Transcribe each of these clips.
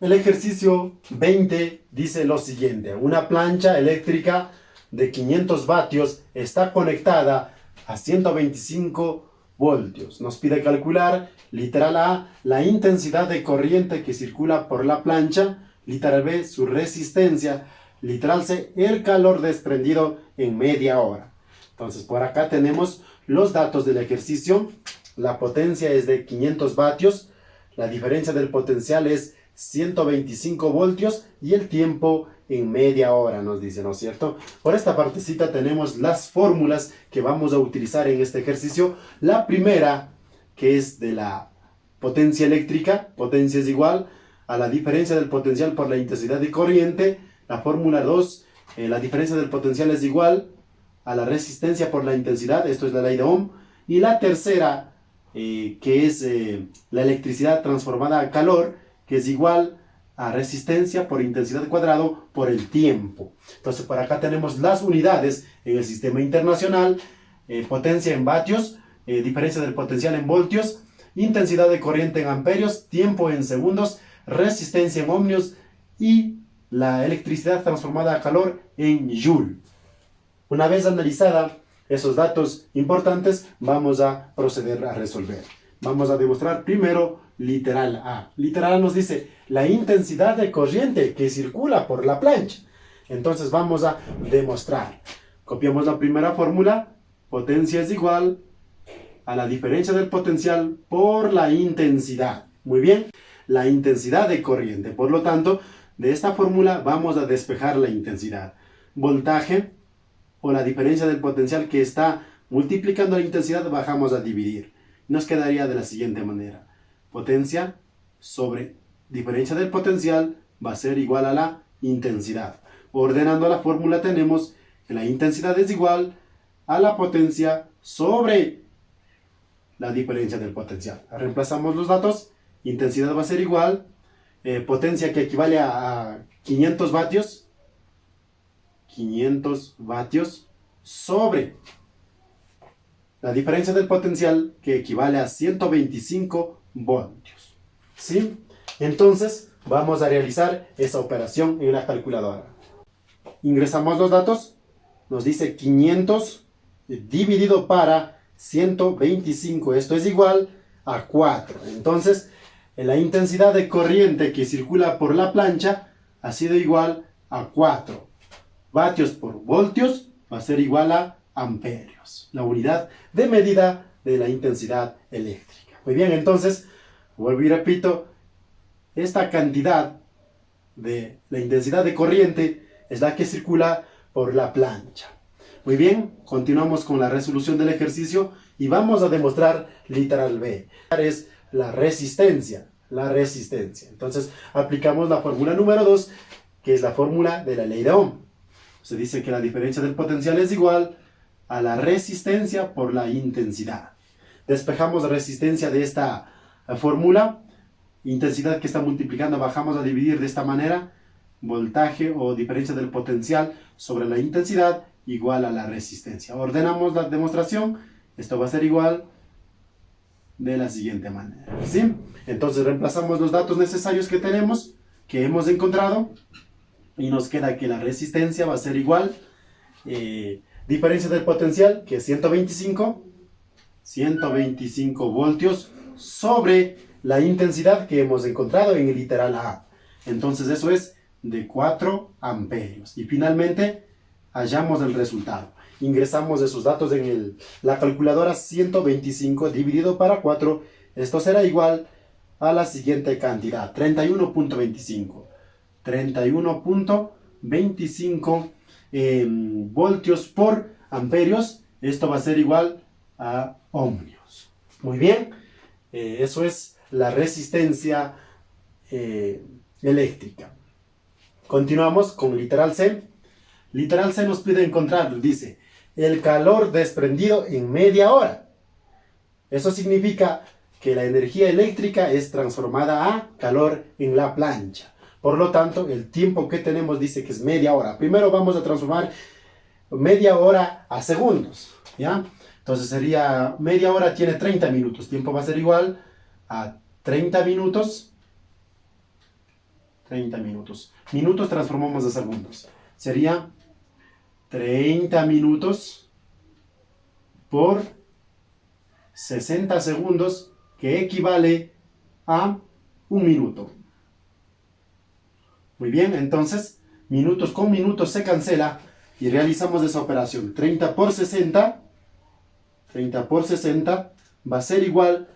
El ejercicio 20 dice lo siguiente. Una plancha eléctrica de 500 vatios está conectada a 125 voltios. Nos pide calcular, literal A, la intensidad de corriente que circula por la plancha, literal B, su resistencia, literal C, el calor desprendido en media hora. Entonces, por acá tenemos los datos del ejercicio. La potencia es de 500 vatios, la diferencia del potencial es 125 voltios y el tiempo en media hora, nos dice, ¿no es cierto? Por esta partecita tenemos las fórmulas que vamos a utilizar en este ejercicio. La primera, que es de la potencia eléctrica, potencia es igual a la diferencia del potencial por la intensidad de corriente. La fórmula 2, la diferencia del potencial es igual a la resistencia por la intensidad, esto es la ley de Ohm. Y la tercera, que es la electricidad transformada a calor, que es igual a resistencia por intensidad cuadrado por el tiempo. Entonces, por acá tenemos las unidades en el sistema internacional: potencia en vatios, diferencia del potencial en voltios, intensidad de corriente en amperios, tiempo en segundos, resistencia en ohmios y la electricidad transformada a calor en joule. Una vez analizada esos datos importantes, vamos a proceder a resolver. Vamos a demostrar primero literal A. Literal A nos dice la intensidad de corriente que circula por la plancha. Entonces vamos a demostrar. Copiamos la primera fórmula. Potencia es igual a la diferencia del potencial por la intensidad. Muy bien. La intensidad de corriente. Por lo tanto, de esta fórmula vamos a despejar la intensidad. Voltaje o la diferencia del potencial que está multiplicando la intensidad, bajamos a dividir. Nos quedaría de la siguiente manera. Potencia sobre diferencia del potencial va a ser igual a la intensidad. Ordenando la fórmula tenemos que la intensidad es igual a la potencia sobre la diferencia del potencial. Reemplazamos los datos. Intensidad va a ser igual. Potencia que equivale a 500 vatios. 500 vatios sobre la diferencia del potencial que equivale a 125 voltios. ¿Sí? Entonces vamos a realizar esa operación en la calculadora. Ingresamos los datos. Nos dice 500 dividido para 125. Esto es igual a 4. Entonces la intensidad de corriente que circula por la plancha ha sido igual a 4. Vatios por voltios va a ser igual a amperios, la unidad de medida de la intensidad eléctrica. Muy bien, entonces, vuelvo y repito, esta cantidad de la intensidad de corriente es la que circula por la plancha. Muy bien, continuamos con la resolución del ejercicio y vamos a demostrar literal B. Es la resistencia. Entonces, aplicamos la fórmula número 2, que es la fórmula de la ley de Ohm. Se dice que la diferencia del potencial es igual a la resistencia por la intensidad. Despejamos resistencia de esta fórmula. Intensidad que está multiplicando, bajamos a dividir de esta manera. Voltaje o diferencia del potencial sobre la intensidad igual a la resistencia. Ordenamos la demostración. Esto va a ser igual de la siguiente manera. ¿Sí? Entonces reemplazamos los datos necesarios que tenemos, que hemos encontrado. Y nos queda que la resistencia va a ser igual, diferencia del potencial, que es 125 voltios, sobre la intensidad que hemos encontrado en el literal A. Entonces eso es de 4 amperios. Y finalmente hallamos el resultado. Ingresamos esos datos en la calculadora. 125 dividido para 4. Esto será igual a la siguiente cantidad, 31.25. 31.25 voltios por amperios. Esto va a ser igual a ohmios. Muy bien, eso es la resistencia eléctrica. Continuamos con literal C. Literal C nos pide encontrar, dice, el calor desprendido en media hora. Eso significa que la energía eléctrica es transformada a calor en la plancha. Por lo tanto, el tiempo que tenemos dice que es media hora. Primero vamos a transformar media hora a segundos, ¿ya? Entonces sería, media hora tiene 30 minutos. Tiempo va a ser igual a 30 minutos 30 minutos. Minutos transformamos a segundos. Sería 30 minutos por 60 segundos, que equivale a 1 minuto. Muy bien, entonces, minutos con minutos se cancela y realizamos esa operación. 30 por 60 va a ser igual,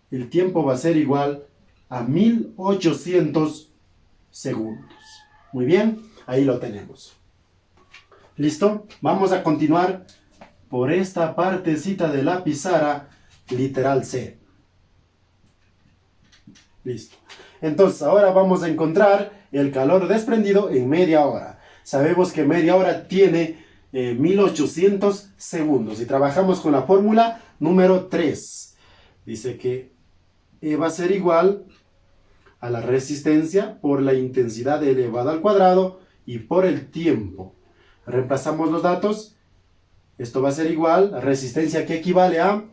el tiempo va a ser igual a 1800 segundos. Muy bien, ahí lo tenemos. ¿Listo? Vamos a continuar por esta partecita de la pizarra, literal C. Listo. Entonces, ahora vamos a encontrar el calor desprendido en media hora. Sabemos que media hora tiene 1800 segundos y trabajamos con la fórmula número 3. Dice que E va a ser igual a la resistencia por la intensidad elevada al cuadrado y por el tiempo. Reemplazamos los datos. Esto va a ser igual a resistencia, que equivale a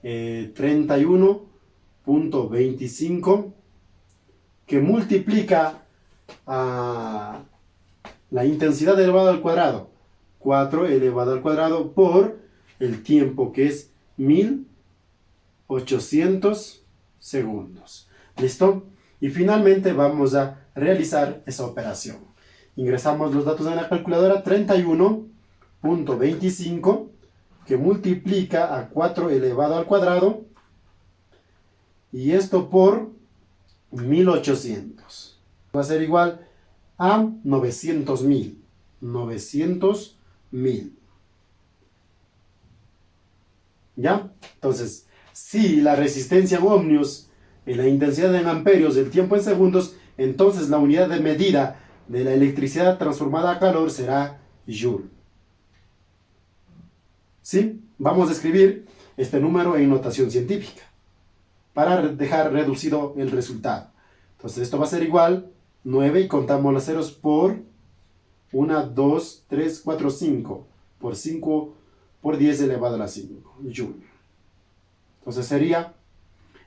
31.25, que multiplica a la intensidad elevada al cuadrado, 4 elevado al cuadrado, por el tiempo, que es 1800 segundos. ¿Listo? Y finalmente vamos a realizar esa operación. Ingresamos los datos en la calculadora. 31.25, que multiplica a 4 elevado al cuadrado, y esto por 1800. Va a ser igual a 900.000. 900.000. ¿Ya? Entonces, si la resistencia en ohmios y la intensidad en amperios, el tiempo en segundos, entonces la unidad de medida de la electricidad transformada a calor será Joule. ¿Sí? Vamos a escribir este número en notación científica para dejar reducido el resultado. Entonces esto va a ser igual 9, y contamos los ceros, por 1, 2, 3, 4, 5, por 5 por 10 elevado a la 5 Joule. Entonces sería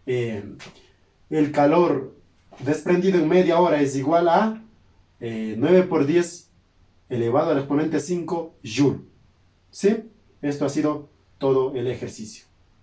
el calor desprendido en media hora es igual a 9 por 10 elevado al exponente 5 Joule. ¿Sí? Esto ha sido todo el ejercicio.